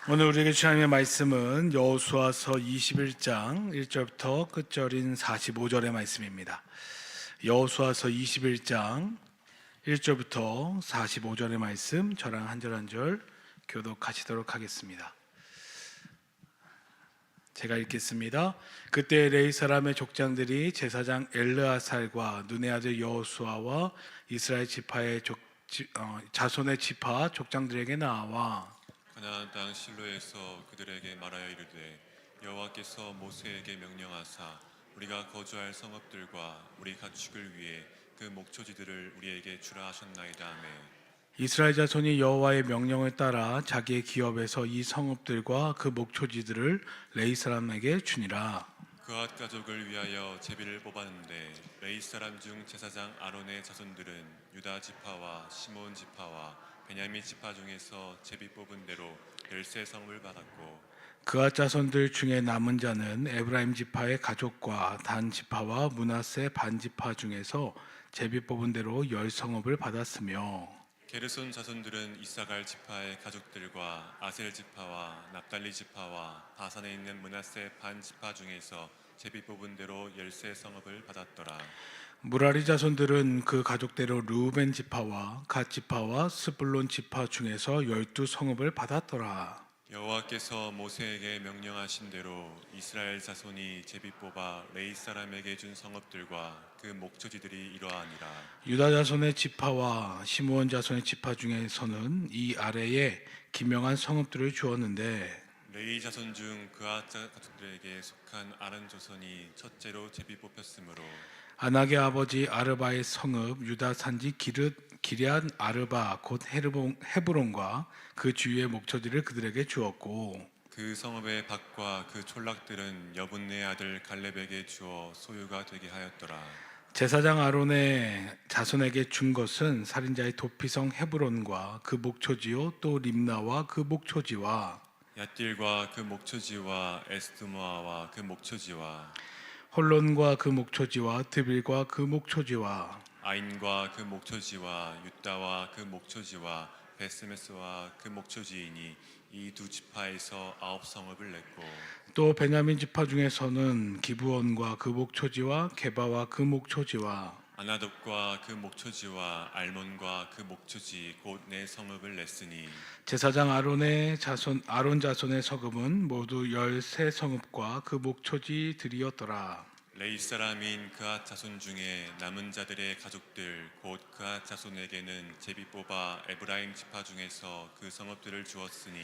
오늘 우리에게 주시는 말씀은 여호수아서 21장 1절부터 끝절인 45절의 말씀입니다. 여호수아서 21장 1절부터 45절의 말씀, 저랑 한 절 한 절 교독하시도록 하겠습니다. 제가 읽겠습니다. 그때 레위 사람의 족장들이 제사장 엘르아살과 눈의 아들 여호수아와 이스라엘 지파의 자손의 지파 족장들에게 나와 가나안 땅 실로에서 그들에게 말하여 이르되 여호와께서 모세에게 명령하사 우리가 거주할 성읍들과 우리 가축을 위해 그 목초지들을 우리에게 주라 하셨나이다 하매 이스라엘 자손이 여호와의 명령을 따라 자기의 기업에서 이 성읍들과 그 목초지들을 레위 사람에게 주니라. 그앗 가족을 위하여 제비를 뽑았는데 레위 사람 중 제사장 아론의 자손들은 유다 지파와 시몬 지파와 베냐민 지파 중에서 제비 뽑은 대로 13성읍을 받았고 그앗 자손들 중에 남은 자는 에브라임 지파의 가족과 단 지파와 므낫세 반 지파 중에서 제비 뽑은 대로 10성읍을 받았으며 게르손 자손들은 이사갈 지파의 가족들과 아셀 지파와 납달리 지파와 바산에 있는 므낫세 반 지파 중에서 제비 뽑은 대로 13성읍을 받았더라. 무라리 자손들은 그 가족대로 르우벤 지파와 갓 지파와 스불론 지파 중에서 12성읍을 받았더라. 여호와께서 모세에게 명령하신 대로 이스라엘 자손이 제비 뽑아 레위 사람에게 준 성읍들과 그 목초지들이 이러하니라. 유다 자손의 지파와 시므온 자손의 지파 중에서는 이 아래에 기명한 성읍들을 주었는데 레위 자손 중 그앗 가족들에게 속한 아른 조선이 첫째로 제비 뽑혔으므로 아낙의 아버지 아르바의 성읍 유다 산지 기럇 아르바 곧 헤브론과 그 주위의 목초지를 그들에게 주었고 그 성읍의 밭과 그 촌락들은 여분네 아들 갈렙에게 주어 소유가 되게 하였더라. 제사장 아론의 자손에게 준 것은 살인자의 도피성 헤브론과 그 목초지요 또 림나와 그 목초지와 얏딜과 그 목초지와 에스드모아와 그 목초지와 홀론과 그 목초지와 드빌과 그 목초지와 아인과 그 목초지와 유다와 그 목초지와 베스메스와 그 목초지이니 이 두 지파에서 9성읍을 냈고 또 베냐민 지파 중에서는 기브온과 그 목초지와 게바와 그 목초지와 아나돗과 그 목초지와 알몬과 그 목초지 곧 네 성읍을 냈으니 제사장 아론 자손의 성읍은 모두 13성읍과 그 목초지들이었더라. 레위 사람인 그앗 자손 중에 남은 자들의 가족들 곧 그앗 자손에게는 제비 뽑아 에브라임 지파 중에서 그 성읍들을 주었으니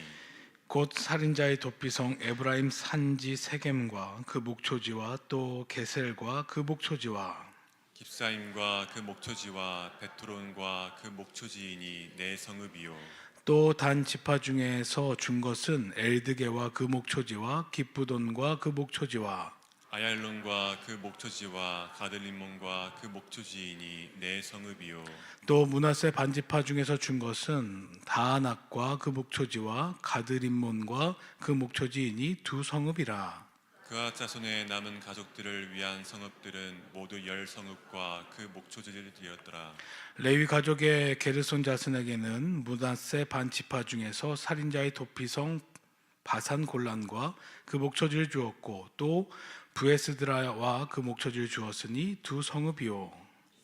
곧 살인자의 도피성 에브라임 산지 세겜과 그 목초지와 또 게셀과 그 목초지와 깁사임과 그 목초지와 베트론과 그 목초지이니 네 성읍이요 또 단 지파 중에서 준 것은 엘드게와 그 목초지와 기쁘돈과 그 목초지와 아얄론과 그 목초지와 가들림몬과 그 목초지이니 네 성읍이요 또 므낫세 반지파 중에서 준 것은 다낙과 그 목초지와 가드림몬과 그 목초지이니 두 성읍이라. 그앗 자손의 남은 가족들을 위한 성읍들은 모두 10성읍과 그 목초지들이었더라. 레위 가족의 게르손 자손에게는 므낫세 반지파 중에서 살인자의 도피성 바산 골란과 그 목초지를 주었고 또 부에스드라와 그 목초지를 주었으니 두 성읍이요.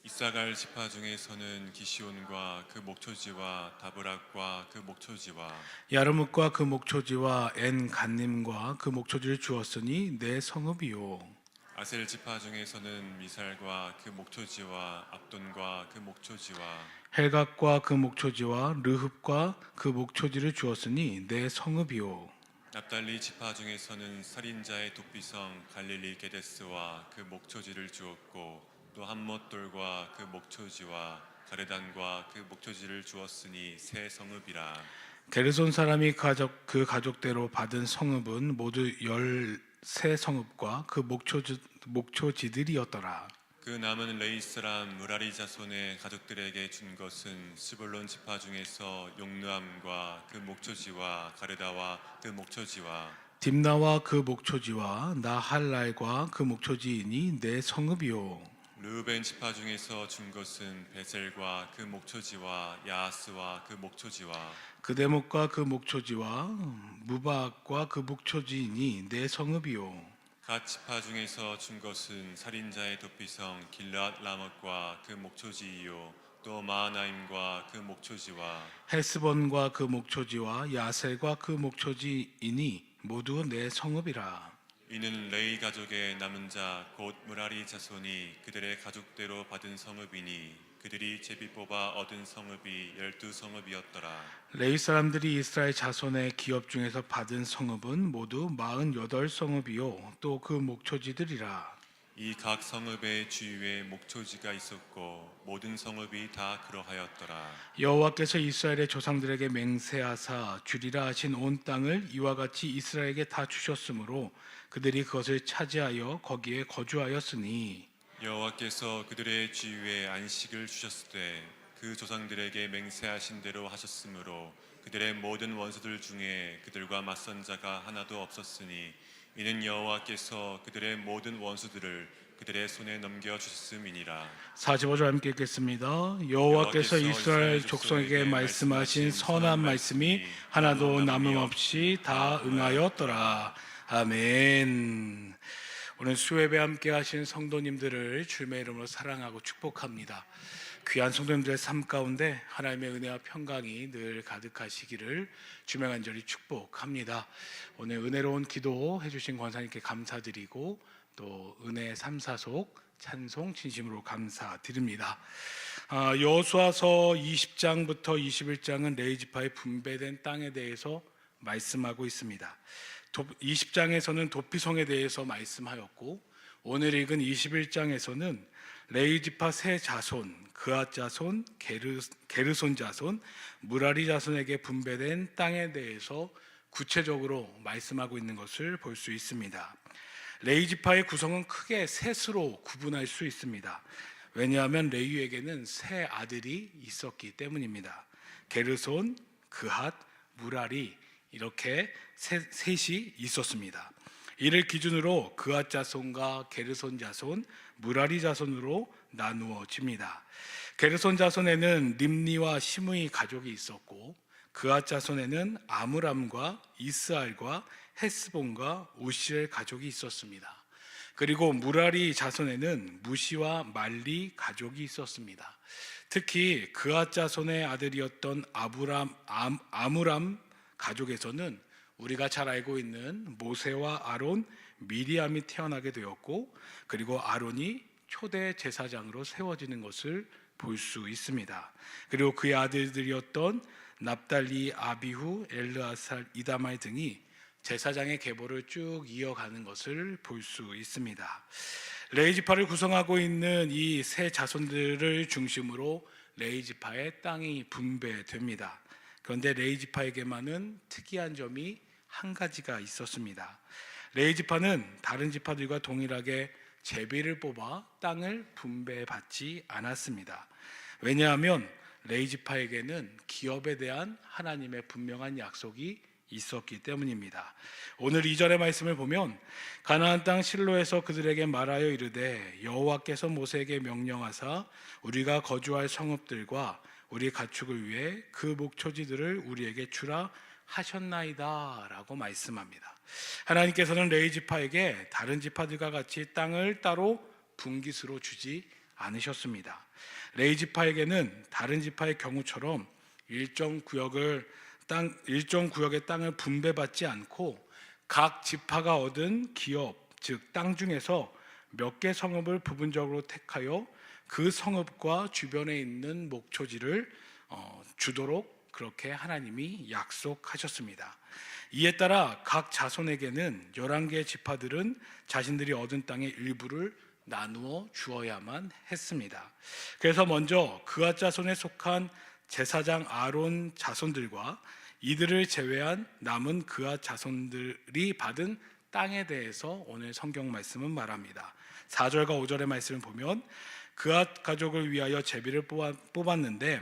이사갈 지파 중에서는 기시온과 그 목초지와 다브락과 그 목초지와 야르뭇과 그 목초지와 엔 간님과 그 목초지를 주었으니 네 성읍이요. 아셀 지파 중에서는 미살과 그 목초지와 압돈과 그 목초지와 헬각과 그 목초지와 르흡과 그 목초지를 주었으니 네 성읍이요. 납달리 지파 중에서는 살인자의 도피성 갈릴리 게데스와 그 목초지를 주었고 또 한못돌과 그 목초지와 가르단과 그 목초지를 주었으니 세 성읍이라. 게르손 사람이 그 가족대로 받은 성읍은 모두 13성읍과 그 목초지들이었더라. 그 남은 레위 사람 무라리 자손의 가족들에게 준 것은 스불론 지파 중에서 용르암과 그 목초지와 가르다와 그 목초지와 딥나와 그 목초지와 나할랄과 그 목초지이니 네 성읍이요. 르우벤 지파 중에서 준 것은 베셀과 그 목초지와 야하스와 그 목초지와 그대목과 그 목초지와 무바악과 그 목초지이니 내 성읍이요. 갓 지파 중에서 준 것은 살인자의 도피성 길앗 라못과 그 목초지이요 또 마하나임과 그 목초지와 헤스본과 그 목초지와 야셀과 그 목초지이니 모두 내 성읍이라. 이는 레이 가족의 남은 자 곧 무라리 자손이 그들의 가족대로 받은 성읍이니 그들이 제비 뽑아 얻은 성읍이 12성읍이었더라. 레위 사람들이 이스라엘 자손의 기업 중에서 받은 성읍은 모두 48성읍이요 또 그 목초지들이라. 이 각 성읍의 주위에 목초지가 있었고 모든 성읍이 다 그러하였더라. 여호와께서 이스라엘의 조상들에게 맹세하사 주리라 하신 온 땅을 이와 같이 이스라엘에게 다 주셨으므로 그들이 그것을 차지하여 거기에 거주하였으니 여호와께서 그들의 주위에 안식을 주셨을 때 그 조상들에게 맹세하신 대로 하셨으므로 그들의 모든 원수들 중에 그들과 맞선 자가 하나도 없었으니 이는 여호와께서 그들의 모든 원수들을 그들의 손에 넘겨 주셨음이니라. 45절 함께 읽겠습니다. 여호와께서 이스라엘 족속에게 말씀하신 선한 말씀이 하나도 남음없이 다 응하였더라. 아멘. 오늘 수요예배 함께 하신 성도님들을 주님의 이름으로 사랑하고 축복합니다. 귀한 성도님들의 삶 가운데 하나님의 은혜와 평강이 늘 가득하시기를 주명 간절히 축복합니다. 오늘 은혜로운 기도 해주신 권사님께 감사드리고 또 은혜 3사속 찬송 진심으로 감사드립니다. 여호수아서 20장부터 21장은 레위 지파의 분배된 땅에 대해서 말씀하고 있습니다. 20장에서는 도피성에 대해서 말씀하였고 오늘 읽은 21장에서는 레위 지파 세 자손, 그앗 자손, 게르손 자손, 무라리 자손에게 분배된 땅에 대해서 구체적으로 말씀하고 있는 것을 볼 수 있습니다. 레위 지파의 구성은 크게 셋으로 구분할 수 있습니다. 왜냐하면 레위에게는 세 아들이 있었기 때문입니다. 게르손, 그앗, 무라리 이렇게 셋이 있었습니다. 이를 기준으로 그앗 자손과 게르손 자손, 무라리 자손으로 나누어집니다. 게르손 자손에는 림니와 시므이 가족이 있었고 그앗 자손에는 아므람과 이스알과 헤스본과 우시엘 가족이 있었습니다. 그리고 무라리 자손에는 무시와 말리 가족이 있었습니다. 특히 그앗 자손의 아들이었던 아므람 가족에서는 우리가 잘 알고 있는 모세와 아론, 미리암이 태어나게 되었고 그리고 아론이 초대 제사장으로 세워지는 것을 볼 수 있습니다. 그리고 그의 아들들이었던 납달리, 아비후, 엘르아살, 이다말 등이 제사장의 계보를 쭉 이어가는 것을 볼 수 있습니다. 레위 지파를 구성하고 있는 이 세 자손들을 중심으로 레위 지파의 땅이 분배됩니다. 그런데 레위 지파에게만은 특이한 점이 한 가지가 있었습니다. 레위 지파는 다른 지파들과 동일하게 제비를 뽑아 땅을 분배받지 않았습니다. 왜냐하면 레위 지파에게는 기업에 대한 하나님의 분명한 약속이 있었기 때문입니다. 오늘 2절의 말씀을 보면 가나안 땅 실로에서 그들에게 말하여 이르되 여호와께서 모세에게 명령하사 우리가 거주할 성읍들과 우리 가축을 위해 그 목초지들을 우리에게 주라 하셨나이다 라고 말씀합니다. 하나님께서는 레위 지파에게 다른 지파들과 같이 땅을 따로 분깃으로 주지 않으셨습니다. 레위 지파에게는 다른 지파의 경우처럼 일정 구역의 땅을 분배받지 않고 각 지파가 얻은 기업, 즉 땅 중에서 몇 개 성읍을 부분적으로 택하여 그 성읍과 주변에 있는 목초지를 주도록 그렇게 하나님이 약속하셨습니다. 이에 따라 각 자손에게는 11개의 지파들은 자신들이 얻은 땅의 일부를 나누어 주어야만 했습니다. 그래서 먼저 그앗 자손에 속한 제사장 아론 자손들과 이들을 제외한 남은 그앗 자손들이 받은 땅에 대해서 오늘 성경 말씀은 말합니다. 4절과 5절의 말씀을 보면 그앗 가족을 위하여 제비를 뽑았는데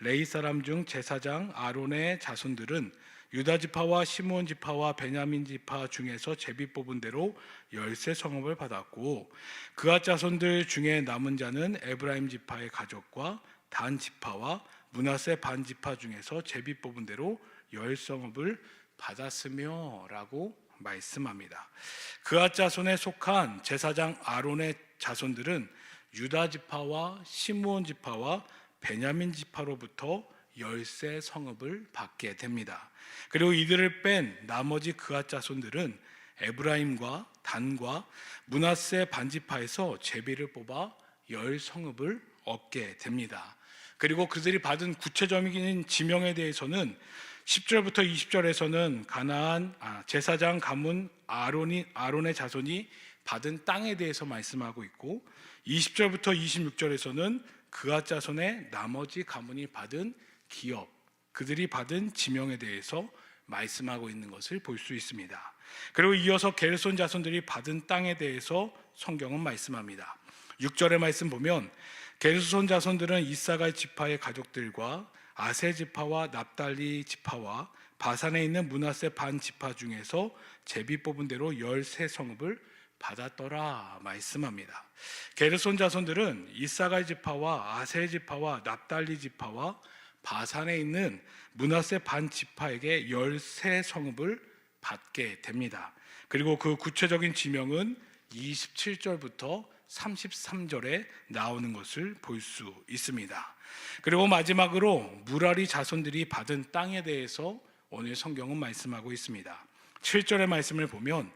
레위 사람 중 제사장 아론의 자손들은 유다 지파와 시므온 지파와 베냐민 지파 중에서 제비 뽑은 대로 10세 성읍을 받았고 그앗 자손들 중에 남은 자는 에브라임 지파의 가족과 단 지파와 므낫세 반 지파 중에서 제비 뽑은 대로 10성읍을 받았으며 라고 말씀합니다. 그앗 자손에 속한 제사장 아론의 자손들은 유다 지파와 시므온 지파와 베냐민 지파로부터 10세 성읍을 받게 됩니다. 그리고 이들을 뺀 나머지 그앗 자손들은 에브라임과 단과 므낫세 반지파에서 제비를 뽑아 10성읍을 얻게 됩니다. 그리고 그들이 받은 구체적인 지명에 대해서는 10절부터 20절에서는 가나안 제사장 가문 아론의 자손이 받은 땅에 대해서 말씀하고 있고 20절부터 26절에서는 그앗 자손의 나머지 가문이 받은 기업, 그들이 받은 지명에 대해서 말씀하고 있는 것을 볼 수 있습니다. 그리고 이어서 게르손 자손들이 받은 땅에 대해서 성경은 말씀합니다. 6절의 말씀 보면 게르손 자손들은 이사갈 지파의 가족들과 아세 지파와 납달리 지파와 바산에 있는 므낫세 반 지파 중에서 제비 뽑은 대로 13성읍을 받았더라 말씀합니다. 게르손 자손들은 이사갈 지파와 아세 지파와 납달리 지파와 바산에 있는 므낫세 반 지파에게 13성읍을 받게 됩니다. 그리고 그 구체적인 지명은 27절부터 33절에 나오는 것을 볼 수 있습니다. 그리고 마지막으로 무라리 자손들이 받은 땅에 대해서 오늘 성경은 말씀하고 있습니다. 7절의 말씀을 보면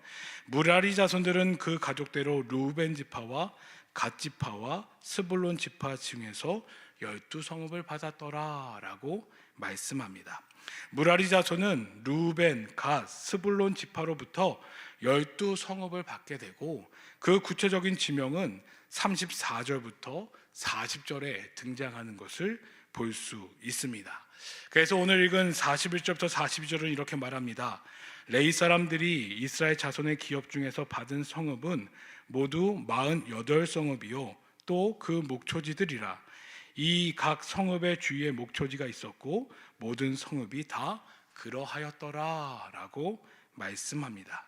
무라리 자손들은 그 가족대로 루벤 지파와 갓 지파와 스불론 지파 중에서 12성읍을 받았더라 라고 말씀합니다. 무라리 자손은 루벤, 갓, 스불론 지파로부터 12성읍을 받게 되고 그 구체적인 지명은 34절부터 40절에 등장하는 것을 볼 수 있습니다. 그래서 오늘 읽은 41절부터 42절은 이렇게 말합니다. 레위 사람들이 이스라엘 자손의 기업 중에서 받은 성읍은 모두 48성읍이요 또 그 목초지들이라. 이 각 성읍의 주위에 목초지가 있었고 모든 성읍이 다 그러하였더라 라고 말씀합니다.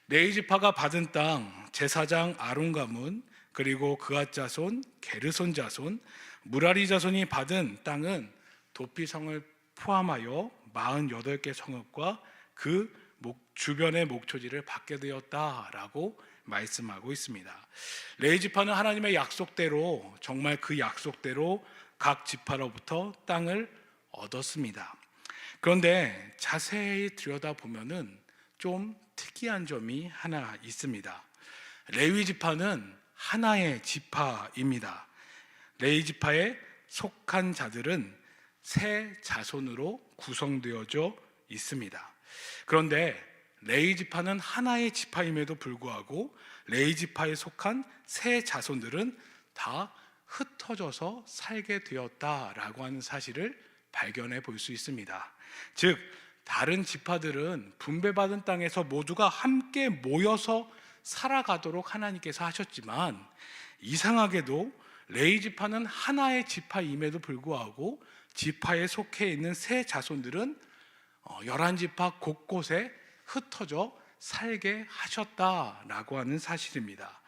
레위 지파가 받은 땅, 제사장 아론 가문, 그리고 그앗 자손, 게르손 자손, 무라리 자손이 받은 땅은 도피성을 포함하여 48개 성읍과 그 주변의 목초지를 받게 되었다라고 말씀하고 있습니다. 레위 지파는 하나님의 약속대로 정말 그 약속대로 각 지파로부터 땅을 얻었습니다. 그런데 자세히 들여다보면은 좀 특이한 점이 하나 있습니다. 레위 지파는 하나의 지파입니다. 레위 지파에 속한 자들은 세 자손으로 구성되어져 있습니다. 그런데 레위 지파는 하나의 지파임에도 불구하고 레위 지파에 속한 세 자손들은 다 흩어져서 살게 되었다라고 하는 사실을 발견해 볼 수 있습니다. 즉 다른 지파들은 분배받은 땅에서 모두가 함께 모여서 살아가도록 하나님께서 하셨지만 이상하게도 레위 지파는 하나의 지파임에도 불구하고 지파에 속해 있는 세 자손들은 11지파 곳곳에 흩어져 살게 하셨다라고 하는 사실입니다.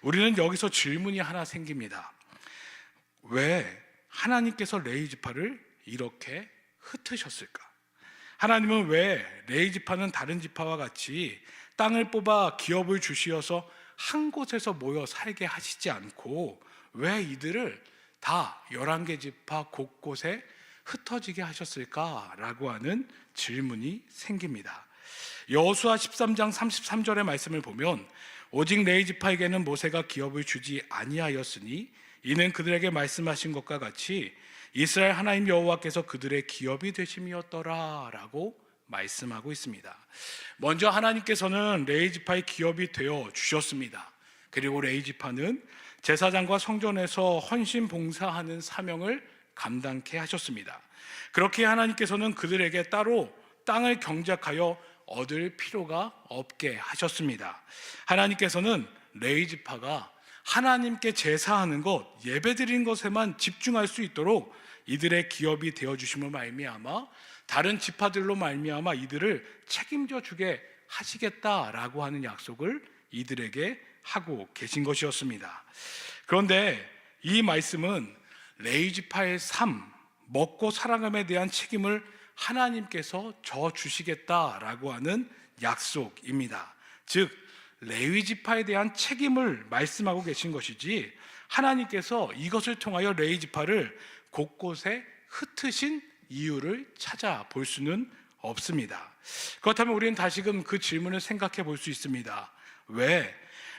우리는 여기서 질문이 하나 생깁니다. 왜 하나님께서 레위 지파를 이렇게 흩으셨을까? 하나님은 왜 레위 지파는 다른 지파와 같이 땅을 뽑아 기업을 주시어서 한 곳에서 모여 살게 하시지 않고 왜 이들을 다 11개 지파 곳곳에 흩어지게 하셨을까라고 하는 질문이 생깁니다. 여호수아 13장 33절의 말씀을 보면 오직 레위 지파에게는 모세가 기업을 주지 아니하였으니 이는 그들에게 말씀하신 것과 같이 이스라엘 하나님 여호와께서 그들의 기업이 되심이었더라라고 말씀하고 있습니다. 먼저 하나님께서는 레위 지파의 기업이 되어 주셨습니다. 그리고 레위 지파는 제사장과 성전에서 헌신 봉사하는 사명을 감당케 하셨습니다. 그렇게 하나님께서는 그들에게 따로 땅을 경작하여 얻을 필요가 없게 하셨습니다. 하나님께서는 레위 지파가 하나님께 제사하는 것, 예배드리는 것에만 집중할 수 있도록 이들의 기업이 되어주심을 말미암아 다른 지파들로 말미암아 이들을 책임져 주게 하시겠다라고 하는 약속을 이들에게 하고 계신 것이었습니다. 그런데 이 말씀은 레위 지파의 삶, 먹고 살아감에 대한 책임을 하나님께서 져 주시겠다라고 하는 약속입니다. 즉 레위 지파에 대한 책임을 말씀하고 계신 것이지, 하나님께서 이것을 통하여 레위 지파를 곳곳에 흩으신 이유를 찾아볼 수는 없습니다. 그렇다면 우리는 다시금 그 질문을 생각해 볼 수 있습니다. 왜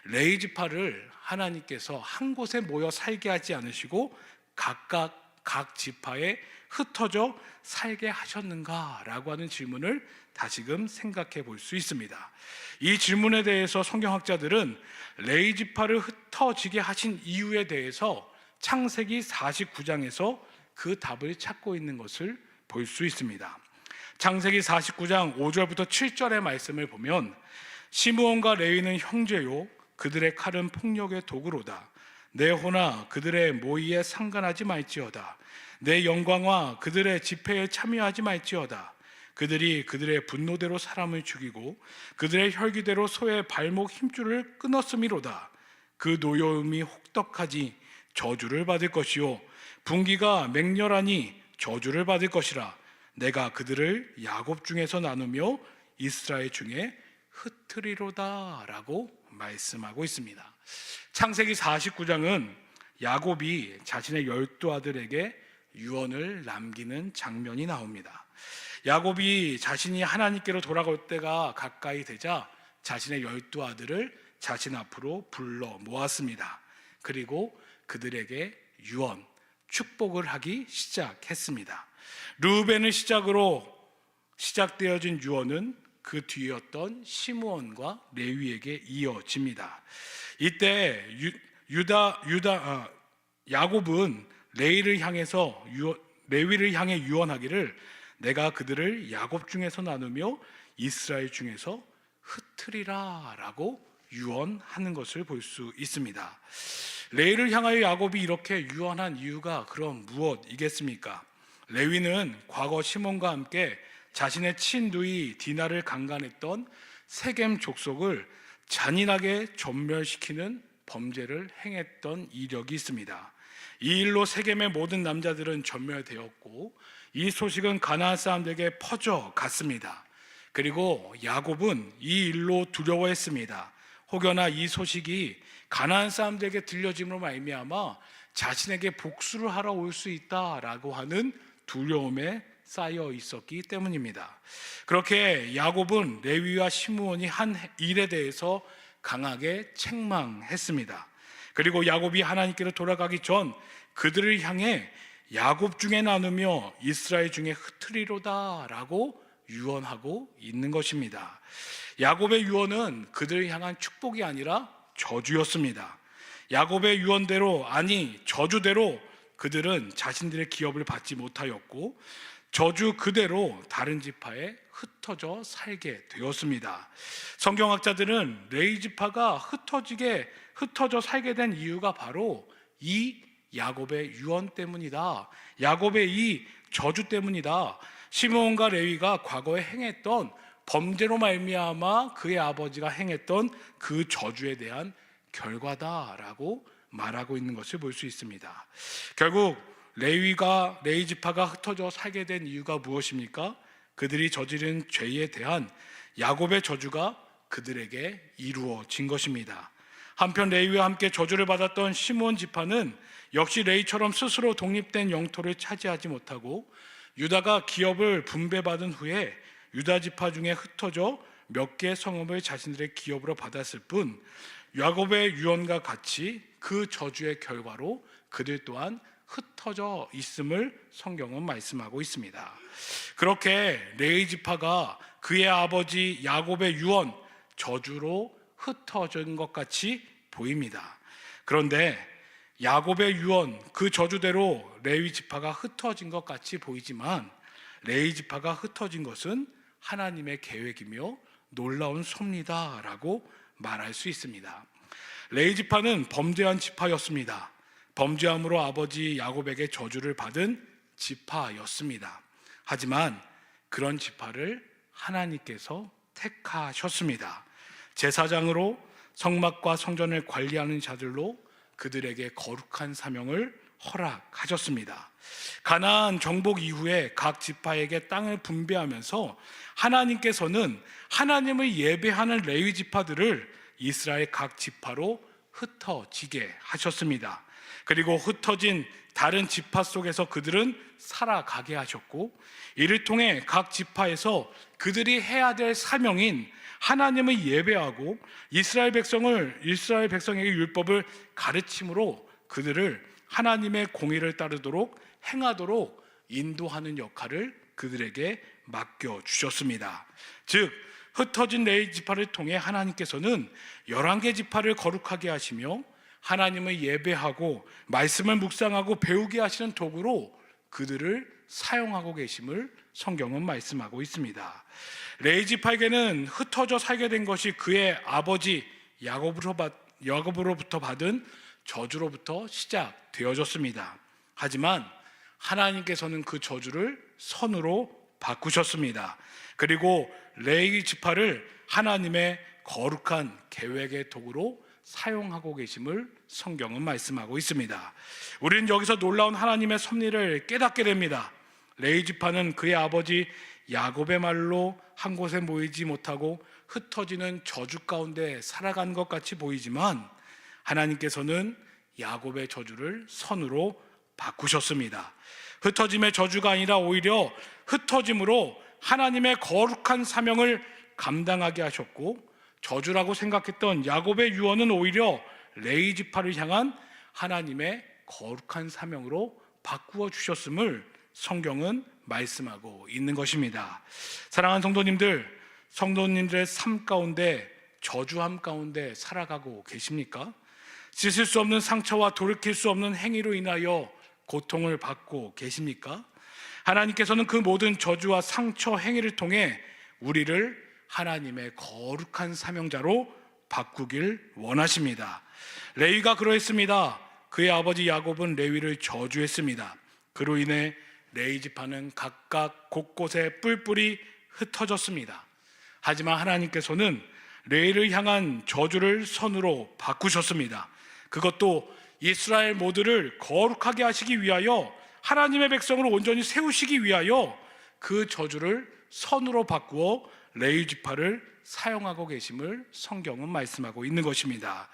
레위 지파를 하나님께서 한 곳에 모여 살게 하지 않으시고 각각 각 지파에 흩어져 살게 하셨는가라고 하는 질문을 다시금 생각해 볼 수 있습니다. 이 질문에 대해서 성경학자들은 레위 지파를 흩어지게 하신 이유에 대해서 창세기 49장에서 그 답을 찾고 있는 것을 볼 수 있습니다. 창세기 49장 5절부터 7절의 말씀을 보면, 시므온과 레위는 형제요 그들의 칼은 폭력의 도구로다. 내 호나 그들의 모의에 상관하지 말지어다. 내 영광과 그들의 집회에 참여하지 말지어다. 그들이 그들의 분노대로 사람을 죽이고 그들의 혈기대로 소의 발목 힘줄을 끊었음이로다. 그 노여움이 혹독하지 저주를 받을 것이요 분기가 맹렬하니 저주를 받을 것이라. 내가 그들을 야곱 중에서 나누며 이스라엘 중에 흩으리로다 라고 말씀하고 있습니다. 창세기 49장은 야곱이 자신의 12아들에게 유언을 남기는 장면이 나옵니다. 야곱이 자신이 하나님께로 돌아갈 때가 가까이 되자 자신의 12아들을 자신 앞으로 불러 모았습니다. 그리고 그들에게 유언, 축복을 하기 시작했습니다. 르우벤을 시작으로 시작되어진 유언은 그 뒤였던 시므온과 레위에게 이어집니다. 이때 야곱은 레위를 향해 유언하기를, 내가 그들을 야곱 중에서 나누며 이스라엘 중에서 흩으리라 라고 유언하는 것을 볼 수 있습니다. 레위를 향하여 야곱이 이렇게 유언한 이유가 그럼 무엇이겠습니까? 레위는 과거 시몬과 함께 자신의 친누이 디나를 강간했던 세겜 족속을 잔인하게 전멸시키는 범죄를 행했던 이력이 있습니다. 이 일로 세겜의 모든 남자들은 전멸되었고 이 소식은 가나안 사람들에게 퍼져갔습니다. 그리고 야곱은 이 일로 두려워했습니다. 혹여나 이 소식이 가나안 사람들에게 들려짐으로 말미암아 자신에게 복수를 하러 올 수 있다라고 하는 두려움에 쌓여 있었기 때문입니다. 그렇게 야곱은 레위와 시므온이 한 일에 대해서 강하게 책망했습니다. 그리고 야곱이 하나님께로 돌아가기 전 그들을 향해 야곱 중에 나누며 이스라엘 중에 흩으리로다 라고 유언하고 있는 것입니다. 야곱의 유언은 그들을 향한 축복이 아니라 저주였습니다. 야곱의 유언대로, 아니 저주대로 그들은 자신들의 기업을 받지 못하였고 저주 그대로 다른 지파에 흩어져 살게 되었습니다. 성경학자들은 레위 지파가 흩어져 살게 된 이유가 바로 이 야곱의 유언 때문이다. 야곱의 이 저주 때문이다. 시므온과 레위가 과거에 행했던 범죄로 말미암아 그의 아버지가 행했던 그 저주에 대한 결과다라고 말하고 있는 것을 볼 수 있습니다. 결국 레위 지파가 흩어져 살게 된 이유가 무엇입니까? 그들이 저지른 죄에 대한 야곱의 저주가 그들에게 이루어진 것입니다. 한편 레위와 함께 저주를 받았던 시므온 지파는 역시 레위처럼 스스로 독립된 영토를 차지하지 못하고 유다가 기업을 분배받은 후에 유다 지파 중에 흩어져 몇 개의 성읍을 자신들의 기업으로 받았을 뿐, 야곱의 유언과 같이 그 저주의 결과로 그들 또한 흩어져 있음을 성경은 말씀하고 있습니다. 그렇게 레위 지파가 그의 아버지 야곱의 유언, 저주로 흩어진 것 같이 보입니다. 그런데 야곱의 유언, 그 저주대로 레위 지파가 흩어진 것 같이 보이지만 레위 지파가 흩어진 것은 하나님의 계획이며 놀라운 섭리다라고 말할 수 있습니다. 레위 지파는 범죄한 지파였습니다. 범죄함으로 아버지 야곱에게 저주를 받은 지파였습니다. 하지만 그런 지파를 하나님께서 택하셨습니다. 제사장으로 성막과 성전을 관리하는 자들로 그들에게 거룩한 사명을 허락하셨습니다. 가나안 정복 이후에 각 지파에게 땅을 분배하면서 하나님께서는 하나님을 예배하는 레위 지파들을 이스라엘 각 지파로 흩어지게 하셨습니다. 그리고 흩어진 다른 지파 속에서 그들은 살아가게 하셨고, 이를 통해 각 지파에서 그들이 해야 될 사명인 하나님을 예배하고 이스라엘 백성에게 율법을 가르침으로 그들을 하나님의 공의를 따르도록 행하도록 인도하는 역할을 그들에게 맡겨 주셨습니다. 즉 흩어진 레위 지파를 통해 하나님께서는 11개 지파를 거룩하게 하시며 하나님을 예배하고 말씀을 묵상하고 배우게 하시는 도구로 그들을 사용하고 계심을 성경은 말씀하고 있습니다. 레위 지파에게는 흩어져 살게 된 것이 그의 아버지 야곱으로부터 받은 저주로부터 시작되어졌습니다. 하지만 하나님께서는 그 저주를 선으로 바꾸셨습니다. 그리고 레위 지파를 하나님의 거룩한 계획의 도구로 사용하고 계심을 성경은 말씀하고 있습니다. 우리는 여기서 놀라운 하나님의 섭리를 깨닫게 됩니다. 레위 지파는 그의 아버지 야곱의 말로 한 곳에 모이지 못하고 흩어지는 저주 가운데 살아간 것 같이 보이지만 하나님께서는 야곱의 저주를 선으로 바꾸셨습니다. 흩어짐의 저주가 아니라 오히려 흩어짐으로 하나님의 거룩한 사명을 감당하게 하셨고, 저주라고 생각했던 야곱의 유언은 오히려 레위 지파를 향한 하나님의 거룩한 사명으로 바꾸어 주셨음을 성경은 말씀하고 있는 것입니다. 사랑하는 성도님들의 삶 가운데 저주함 가운데 살아가고 계십니까? 씻을 수 없는 상처와 돌이킬 수 없는 행위로 인하여 고통을 받고 계십니까? 하나님께서는 그 모든 저주와 상처 행위를 통해 우리를 하나님의 거룩한 사명자로 바꾸길 원하십니다. 레위가 그러했습니다. 그의 아버지 야곱은 레위를 저주했습니다. 그로 인해 레위 지파는 각각 곳곳에 뿔뿔이 흩어졌습니다. 하지만 하나님께서는 레위를 향한 저주를 선으로 바꾸셨습니다. 그것도 이스라엘 모두를 거룩하게 하시기 위하여, 하나님의 백성을 온전히 세우시기 위하여 그 저주를 선으로 바꾸어 레위 지파를 사용하고 계심을 성경은 말씀하고 있는 것입니다.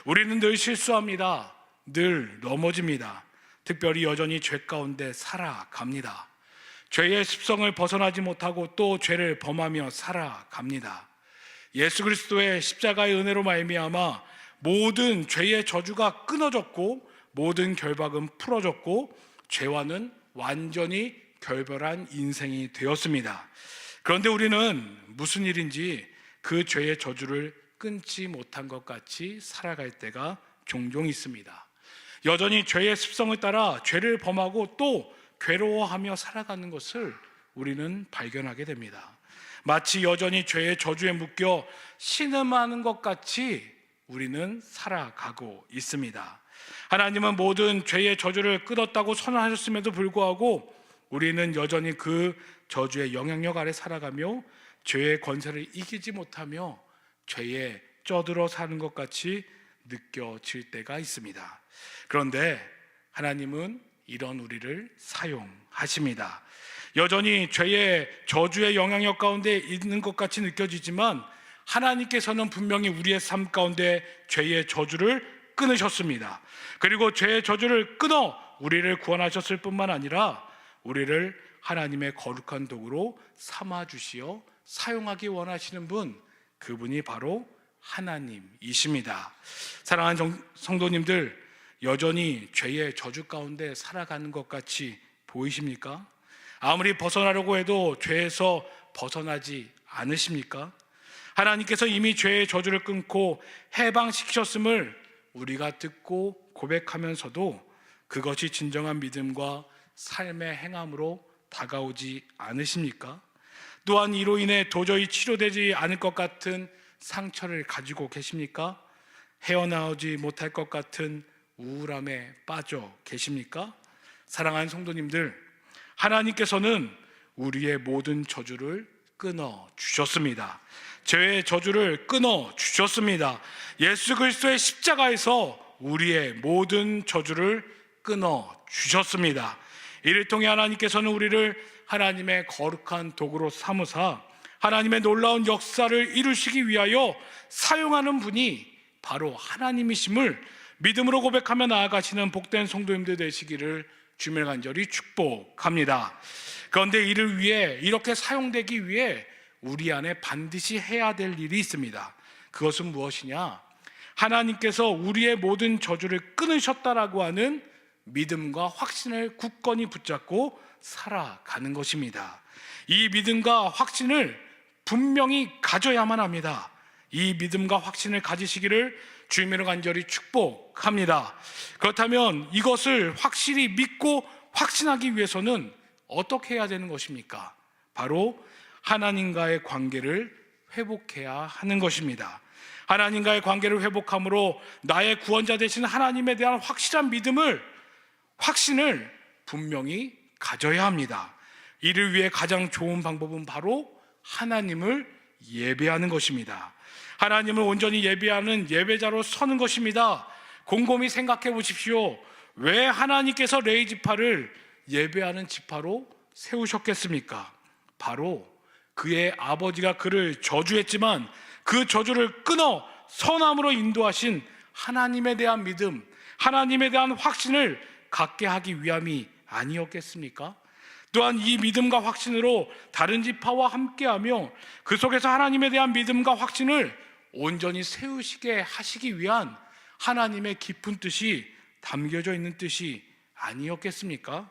우리는 늘 실수합니다. 늘 넘어집니다. 특별히 여전히 죄 가운데 살아갑니다. 죄의 습성을 벗어나지 못하고 또 죄를 범하며 살아갑니다. 예수 그리스도의 십자가의 은혜로 말미암아 모든 죄의 저주가 끊어졌고 모든 결박은 풀어졌고 죄와는 완전히 결별한 인생이 되었습니다. 그런데 우리는 무슨 일인지 그 죄의 저주를 끊지 못한 것 같이 살아갈 때가 종종 있습니다. 여전히 죄의 습성을 따라 죄를 범하고 또 괴로워하며 살아가는 것을 우리는 발견하게 됩니다. 마치 여전히 죄의 저주에 묶여 신음하는 것 같이 우리는 살아가고 있습니다. 하나님은 모든 죄의 저주를 끊었다고 선언하셨음에도 불구하고 우리는 여전히 그 저주의 영향력 아래 살아가며 죄의 권세를 이기지 못하며 죄에 쩌들어 사는 것 같이 느껴질 때가 있습니다. 그런데 하나님은 이런 우리를 사용하십니다. 여전히 죄의 저주의 영향력 가운데 있는 것 같이 느껴지지만 하나님께서는 분명히 우리의 삶 가운데 죄의 저주를 끊으셨습니다. 그리고 죄의 저주를 끊어 우리를 구원하셨을 뿐만 아니라 우리를 하나님의 거룩한 도구로 삼아주시어 사용하기 원하시는 분, 그분이 바로 하나님이십니다. 사랑하는 성도님들, 여전히 죄의 저주 가운데 살아가는 것 같이 보이십니까? 아무리 벗어나려고 해도 죄에서 벗어나지 않으십니까? 하나님께서 이미 죄의 저주를 끊고 해방시키셨음을 우리가 듣고 고백하면서도 그것이 진정한 믿음과 삶의 행함으로 다가오지 않으십니까? 또한 이로 인해 도저히 치료되지 않을 것 같은 상처를 가지고 계십니까? 헤어나오지 못할 것 같은 우울함에 빠져 계십니까? 사랑하는 성도님들, 하나님께서는 우리의 모든 저주를 끊어 주셨습니다. 죄의 저주를 끊어 주셨습니다. 예수 그리스도의 십자가에서 우리의 모든 저주를 끊어 주셨습니다. 이를 통해 하나님께서는 우리를 하나님의 거룩한 도구로 삼으사 하나님의 놀라운 역사를 이루시기 위하여 사용하는 분이 바로 하나님이심을 믿음으로 고백하며 나아가시는 복된 성도님들 되시기를 주님을 간절히 축복합니다. 그런데 이를 위해, 이렇게 사용되기 위해 우리 안에 반드시 해야 될 일이 있습니다. 그것은 무엇이냐? 하나님께서 우리의 모든 저주를 끊으셨다라고 하는 믿음과 확신을 굳건히 붙잡고 살아가는 것입니다. 이 믿음과 확신을 분명히 가져야만 합니다. 이 믿음과 확신을 가지시기를 주님으로 간절히 축복합니다. 그렇다면 이것을 확실히 믿고 확신하기 위해서는 어떻게 해야 되는 것입니까? 바로 하나님과의 관계를 회복해야 하는 것입니다. 하나님과의 관계를 회복함으로 나의 구원자 되신 하나님에 대한 확실한 확신을 분명히 가져야 합니다. 이를 위해 가장 좋은 방법은 바로 하나님을 예배하는 것입니다. 하나님을 온전히 예배하는 예배자로 서는 것입니다. 곰곰이 생각해 보십시오. 왜 하나님께서 레위 지파를 예배하는 지파로 세우셨겠습니까? 바로 그의 아버지가 그를 저주했지만 그 저주를 끊어 선함으로 인도하신 하나님에 대한 믿음, 하나님에 대한 확신을 갖게 하기 위함이 아니었겠습니까? 또한 이 믿음과 확신으로 다른 지파와 함께하며 그 속에서 하나님에 대한 믿음과 확신을 온전히 세우시게 하시기 위한 하나님의 깊은 뜻이 담겨져 있는 뜻이 아니었겠습니까?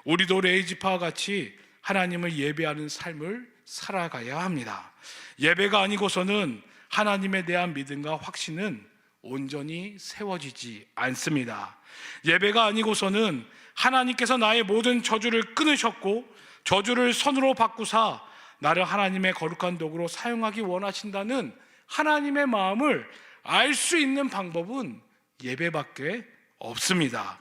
우리도 레위 지파와 같이 하나님을 예배하는 삶을 살아가야 합니다. 예배가 아니고서는 하나님에 대한 믿음과 확신은 온전히 세워지지 않습니다. 예배가 아니고서는 하나님께서 나의 모든 저주를 끊으셨고 저주를 선으로 바꾸사 나를 하나님의 거룩한 도구로 사용하기 원하신다는 하나님의 마음을 알 수 있는 방법은 예배밖에 없습니다.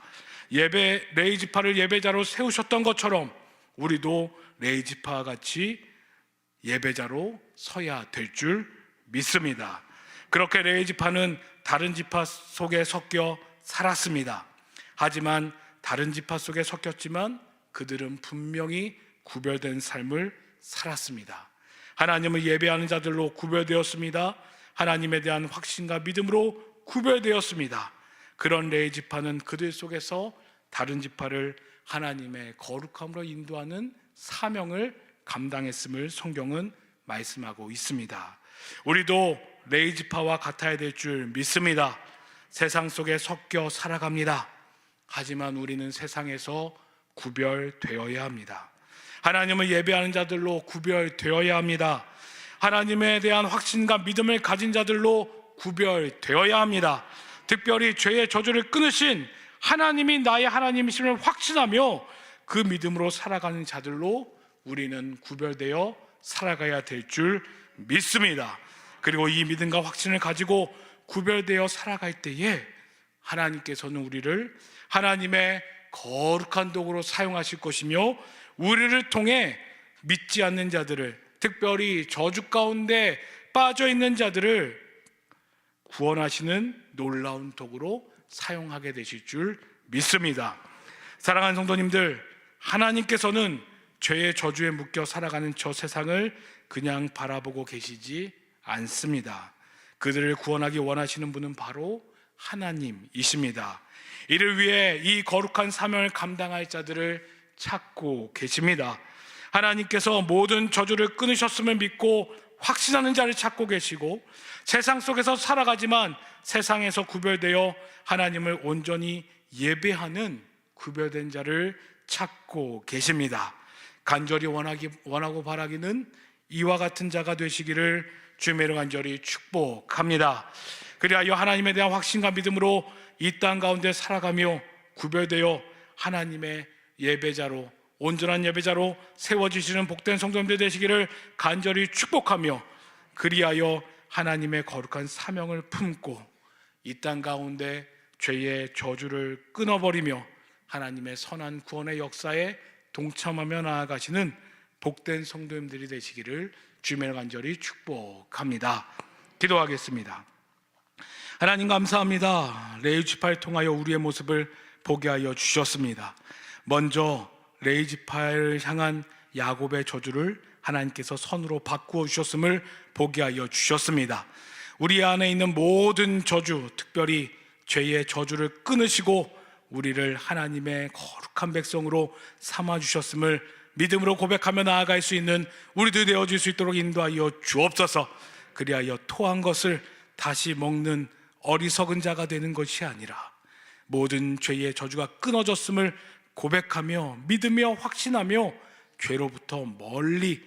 레위 지파를 예배자로 세우셨던 것처럼 우리도 레위 지파와 같이 예배자로 서야 될 줄 믿습니다. 그렇게 레위 지파는 다른 지파 속에 섞여 살았습니다. 하지만 다른 지파 속에 섞였지만 그들은 분명히 구별된 삶을 살았습니다. 하나님을 예배하는 자들로 구별되었습니다. 하나님에 대한 확신과 믿음으로 구별되었습니다. 그런 레위 지파는 그들 속에서 다른 지파를 하나님의 거룩함으로 인도하는 사명을 감당했음을 성경은 말씀하고 있습니다. 우리도 레위 지파와 같아야 될 줄 믿습니다. 세상 속에 섞여 살아갑니다. 하지만 우리는 세상에서 구별되어야 합니다. 하나님을 예배하는 자들로 구별되어야 합니다. 하나님에 대한 확신과 믿음을 가진 자들로 구별되어야 합니다. 특별히 죄의 저주를 끊으신 하나님이 나의 하나님이심을 확신하며 그 믿음으로 살아가는 자들로 우리는 구별되어 살아가야 될 줄 믿습니다. 그리고 이 믿음과 확신을 가지고 구별되어 살아갈 때에 하나님께서는 우리를 하나님의 거룩한 도구로 사용하실 것이며 우리를 통해 믿지 않는 자들을, 특별히 저주 가운데 빠져 있는 자들을 구원하시는 놀라운 도구로 사용하게 되실 줄 믿습니다. 사랑하는 성도님들, 하나님께서는 죄의 저주에 묶여 살아가는 저 세상을 그냥 바라보고 계시지 않습니다. 그들을 구원하기 원하시는 분은 바로 하나님이십니다. 이를 위해 이 거룩한 사명을 감당할 자들을 찾고 계십니다. 하나님께서 모든 저주를 끊으셨음을 믿고 확신하는 자를 찾고 계시고 세상 속에서 살아가지만 세상에서 구별되어 하나님을 온전히 예배하는 구별된 자를 찾고 계십니다. 간절히 원하고 바라기는 이와 같은 자가 되시기를 주님으로 간절히 축복합니다. 그리하여 하나님에 대한 확신과 믿음으로 이 땅 가운데 살아가며 구별되어 하나님의 예배자로, 온전한 예배자로 세워지시는 복된 성도님들 되시기를 간절히 축복하며 그리하여 하나님의 거룩한 사명을 품고 이 땅 가운데 죄의 저주를 끊어버리며 하나님의 선한 구원의 역사에 동참하며 나아가시는 복된 성도님들이 되시기를 주님의 간절히 축복합니다. 기도하겠습니다. 하나님 감사합니다. 레위 지파를 통하여 우리의 모습을 보게 하여 주셨습니다. 먼저 레위 지파를 향한 야곱의 저주를 하나님께서 선으로 바꾸어 주셨음을 보게 하여 주셨습니다. 우리 안에 있는 모든 저주, 특별히 죄의 저주를 끊으시고 우리를 하나님의 거룩한 백성으로 삼아 주셨음을 믿음으로 고백하며 나아갈 수 있는 우리들 되어질 수 있도록 인도하여 주옵소서. 그리하여 토한 것을 다시 먹는 어리석은 자가 되는 것이 아니라 모든 죄의 저주가 끊어졌음을 고백하며 믿으며 확신하며 죄로부터 멀리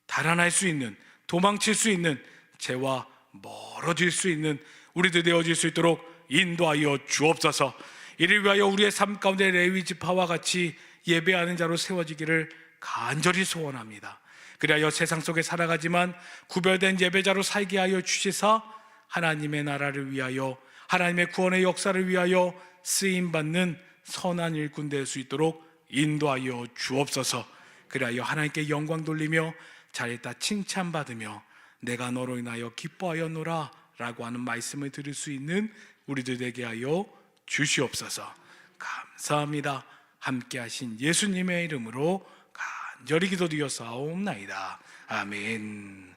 달아날 수 있는, 도망칠 수 있는, 죄와 멀어질 수 있는 우리들 되어질 수 있도록 인도하여 주옵소서. 이를 위하여 우리의 삶 가운데 레위 지파와 같이 예배하는 자로 세워지기를 간절히 소원합니다. 그리하여 세상 속에 살아가지만 구별된 예배자로 살게 하여 주시사 하나님의 나라를 위하여, 하나님의 구원의 역사를 위하여 쓰임받는 선한 일꾼 될 수 있도록 인도하여 주옵소서. 그리하여 하나님께 영광 돌리며 잘했다 칭찬받으며 내가 너로 인하여 기뻐하였노라 라고 하는 말씀을 들을 수 있는 우리들 되게 하여 주시옵소서. 감사합니다. 함께 하신 예수님의 이름으로 간절히 기도드렸사옵나이다. 아멘.